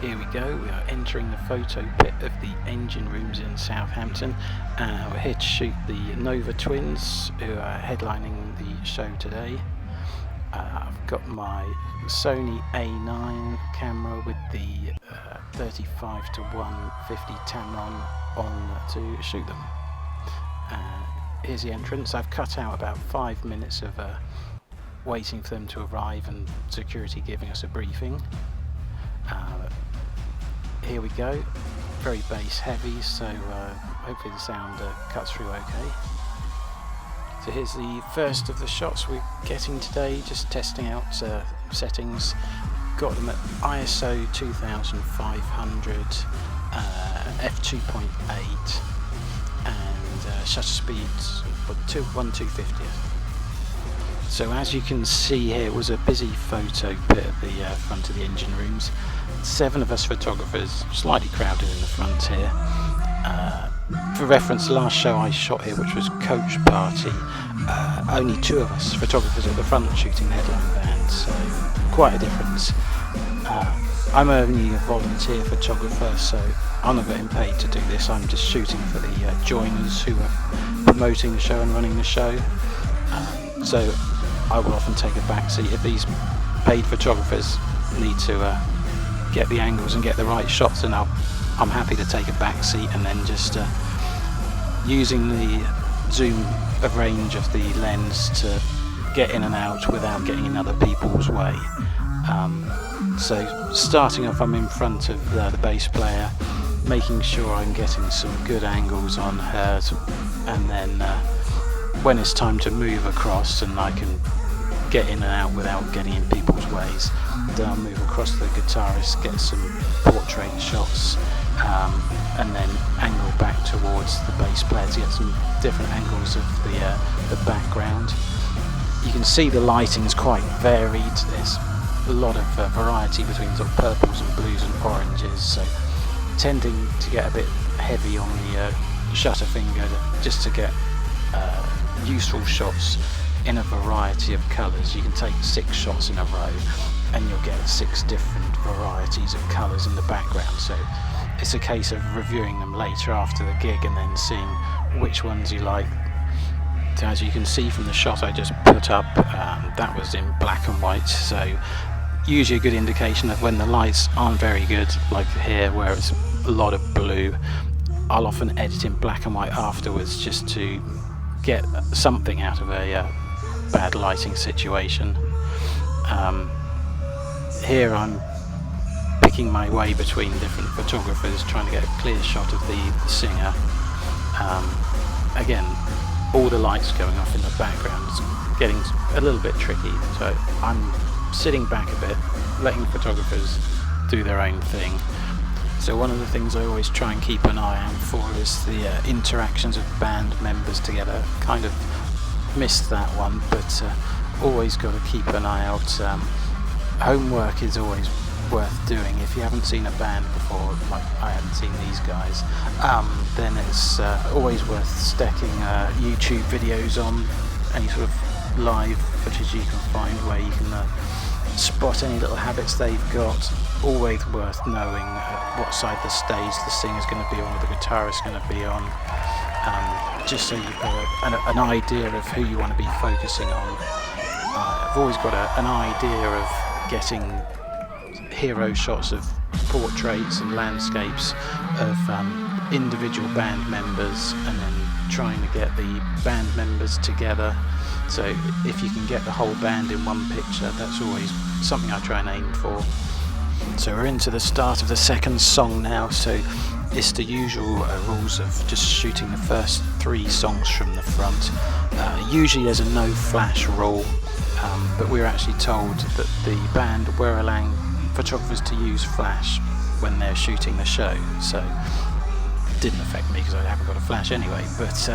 Here we go, we are entering the photo pit of the engine rooms in Southampton. We're here to shoot the Nova twins who are headlining the show today. I've got my Sony A9 camera with the 35 to 150 Tamron on to shoot them. Here's the entrance. I've cut out about 5 minutes of waiting for them to arrive and security giving us a briefing. Here we go, very bass heavy, so hopefully the sound cuts through okay. So here's the first of the shots we're getting today, just testing out settings. Got them at ISO 2500, f2.8 and shutter speeds 1/250th. So as you can see here, it was a busy photo pit at the front of the engine rooms. 7 of us photographers, slightly crowded in the front here. For reference, the last show I shot here, which was Coach Party, only 2 of us photographers at the front shooting the headline band, so quite a difference. I'm only a volunteer photographer, so I'm not getting paid to do this. I'm just shooting for the joiners who are promoting the show and running the show. So I will often take a back seat if these paid photographers need to get the angles and get the right shots, and I'm happy to take a back seat and then just using the zoom of range of the lens to get in and out without getting in other people's way. So starting off, I'm in front of the bass player, making sure I'm getting some good angles on her, and then when it's time to move across and I can get in and out without getting in people's ways, then I'll move across to the guitarist, get some portrait shots, and then angle back towards the bass player to get some different angles of the background. You can see the lighting is quite varied. There's a lot of variety between sort of purples and blues and oranges, so tending to get a bit heavy on the shutter finger just to get useful shots in a variety of colours. You can take 6 shots in a row and you'll get 6 different varieties of colours in the background, so it's a case of reviewing them later after the gig and then seeing which ones you like. So as you can see from the shot I just put up, that was in black and white, so usually a good indication of when the lights aren't very good, like here where it's a lot of blue. I'll often edit in black and white afterwards just to get something out of a bad lighting situation. Here I'm picking my way between different photographers, trying to get a clear shot of the singer. Again, all the lights going off in the background is getting a little bit tricky, so I'm sitting back a bit, letting photographers do their own thing. So one of the things I always try and keep an eye out for is the interactions of band members together. Kind of missed that one, but always got to keep an eye out. Homework is always worth doing. If you haven't seen a band before, like I haven't seen these guys, then it's always worth stacking YouTube videos on, any sort of live footage you can find where you can spot any little habits they've got. Always worth knowing what side of the stage the singer's going to be on or the guitarist's going to be on, just so you've got an idea of who you want to be focusing on. I've always got an idea of getting hero shots of portraits and landscapes of individual band members, and then trying to get the band members together. So if you can get the whole band in one picture, that's always something I try and aim for. So we're into the start of the second song now, so it's the usual rules of just shooting the first 3 songs from the front. Usually there's a no flash rule, but we were actually told that the band were allowing photographers to use flash when they're shooting the show, so it didn't affect me because I haven't got a flash anyway, but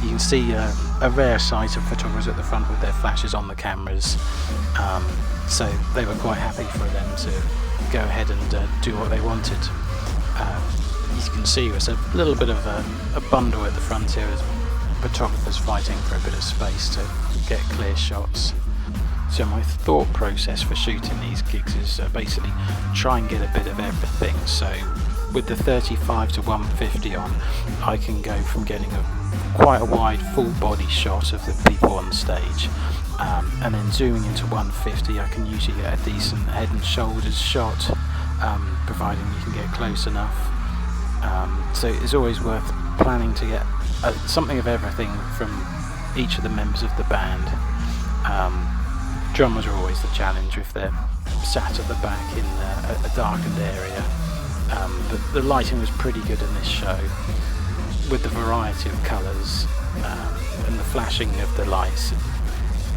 you can see a rare sight of photographers at the front with their flashes on the cameras, so they were quite happy for them to go ahead and do what they wanted. You can see it's a little bit of a bundle at the front here as photographers fighting for a bit of space to get clear shots. So my thought process for shooting these gigs is basically try and get a bit of everything. So with the 35 to 150 on, I can go from getting quite a wide full body shot of the people on stage, and then zooming into 150 I can usually get a decent head and shoulders shot, providing you can get close enough. So it's always worth planning to get something of everything from each of the members of the band. Drummers are always the challenge if they're sat at the back in a darkened area, but the lighting was pretty good in this show with the variety of colours and the flashing of the lights.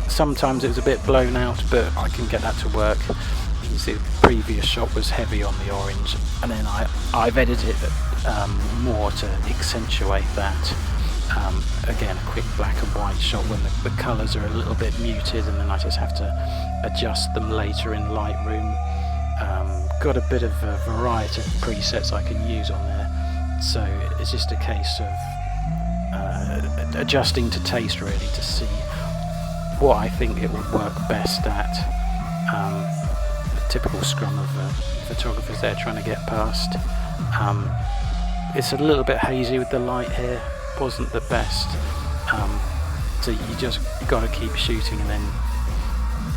Sometimes it was a bit blown out, but I can get that to work. You can see the previous shot was heavy on the orange, and then I've edited it more to accentuate that. Again, a quick black and white shot when the colours are a little bit muted, and then I just have to adjust them later in Lightroom. Got a bit of a variety of presets I can use on there, so it's just a case of adjusting to taste really to see what I think it would work best at. The typical scrum of photographers there trying to get past. It's a little bit hazy with the light here, wasn't the best, so you just got to keep shooting and then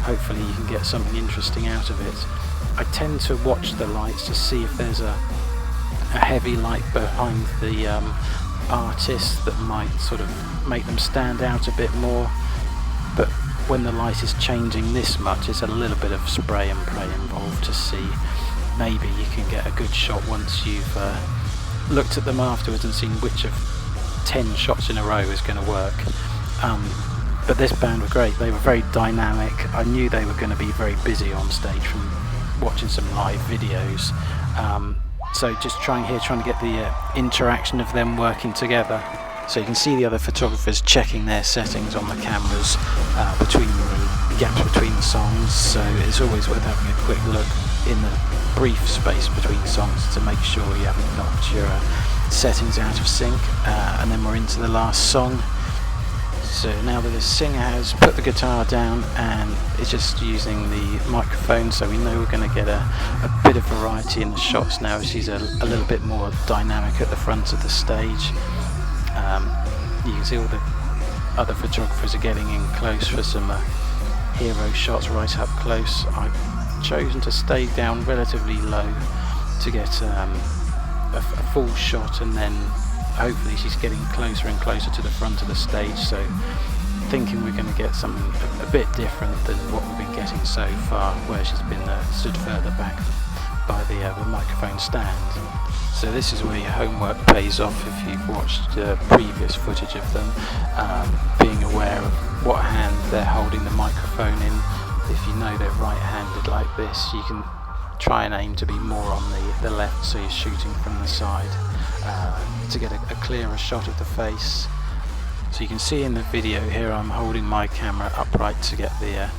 hopefully you can get something interesting out of it. I tend to watch the lights to see if there's a heavy light behind the artist that might sort of make them stand out a bit more, but when the light is changing this much, it's a little bit of spray and pray involved to see. Maybe you can get a good shot once you've looked at them afterwards and seen which of 10 shots in a row is going to work. But this band were great, they were very dynamic. I knew they were going to be very busy on stage from watching some live videos. So just trying to get the interaction of them working together. So you can see the other photographers checking their settings on the cameras between the gaps between the songs, so it's always worth having a quick look in the brief space between songs to make sure you haven't knocked your settings out of sync. And then we're into the last song. So now that the singer has put the guitar down and is just using the microphone, so we know we're going to get a bit of variety in the shots now. She's a little bit more dynamic at the front of the stage. You can see all the other photographers are getting in close for some hero shots right up close. I've chosen to stay down relatively low to get a full shot, and then hopefully she's getting closer and closer to the front of the stage, so thinking we're going to get something a bit different than what we've been getting so far, where she's been stood further back by the microphone stand. So this is where your homework pays off if you've watched previous footage of them, being aware of what hand they're holding the microphone in. If you know they're right-handed like this, you can try and aim to be more on the left, so you're shooting from the side to get a clearer shot of the face. So you can see in the video here I'm holding my camera upright to get the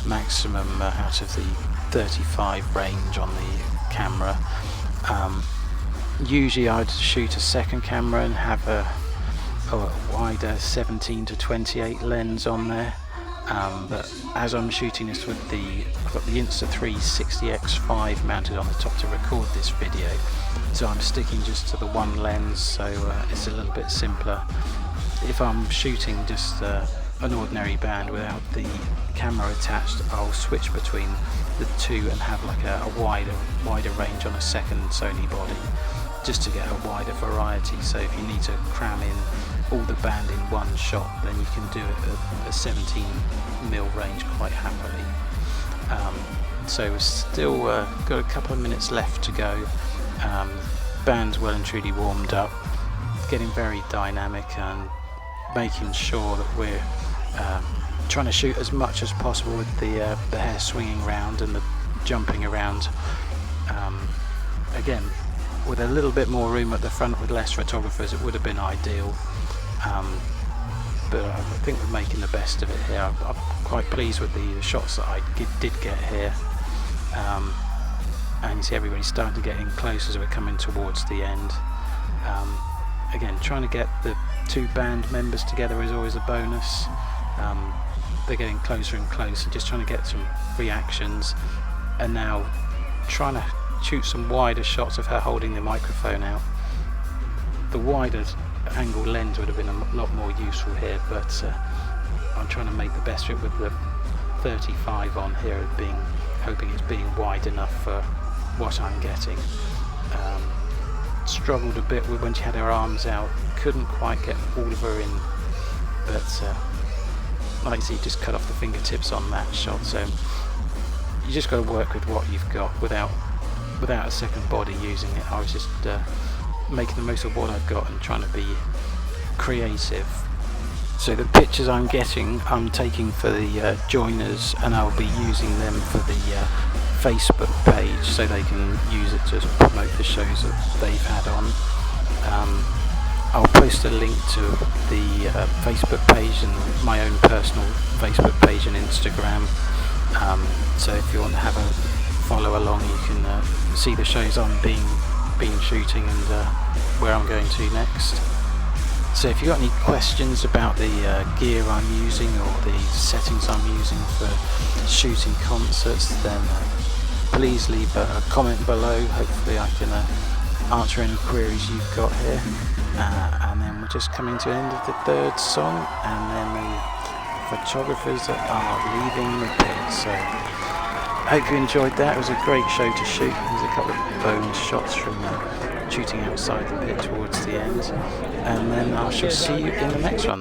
maximum out of the 35 range on the camera. Usually I'd shoot a second camera and have a wider 17 to 28 lens on there, but as I'm shooting this with I've got the Insta360 X5 mounted on the top to record this video, so I'm sticking just to the one lens, so it's a little bit simpler. If I'm shooting just an ordinary band without the camera attached, I'll switch between the two and have like a wider range on a second Sony body, just to get a wider variety. So if you need to cram in all the band in one shot, then you can do it at a 17mm range quite happily. So we've still got a couple of minutes left to go. Band's well and truly warmed up, getting very dynamic and making sure that we're trying to shoot as much as possible with the hair swinging around and the jumping around. Again, with a little bit more room at the front with less photographers, it would have been ideal, but I think we're making the best of it here. I'm quite pleased with the shots that I did get here, and you see everybody starting to get in close as we're coming towards the end. Again, trying to get the two band members together is always a bonus. they're getting closer and closer, just trying to get some reactions, and now trying to shoot some wider shots of her holding the microphone out. The wider angle lens would have been a lot more useful here, but I'm trying to make the best of it with the 35 on here, hoping it's being wide enough for what I'm getting. Struggled a bit with when she had her arms out, couldn't quite get all of her in, but like you see, just cut off the fingertips on that shot. So you just got to work with what you've got without a second body using it. I was just making the most of what I've got and trying to be creative. So the pictures I'm getting, I'm taking for the joiners, and I'll be using them for the Facebook page so they can use it to promote the shows that they've had on. I'll post a link to the Facebook page and my own personal Facebook page and Instagram, so if you want to have a follow along, you can see the shows I'm been shooting and where I'm going to next. So if you've got any questions about the gear I'm using or the settings I'm using for shooting concerts, then please leave a comment below. Hopefully I can answer any queries you've got here. And then we're just coming to the end of the third song, and then the photographers are leaving the pit. So I hope you enjoyed that. It was a great show to shoot. There's a couple of bonus shots from shooting outside the pit towards the end, and then I shall see you in the next one.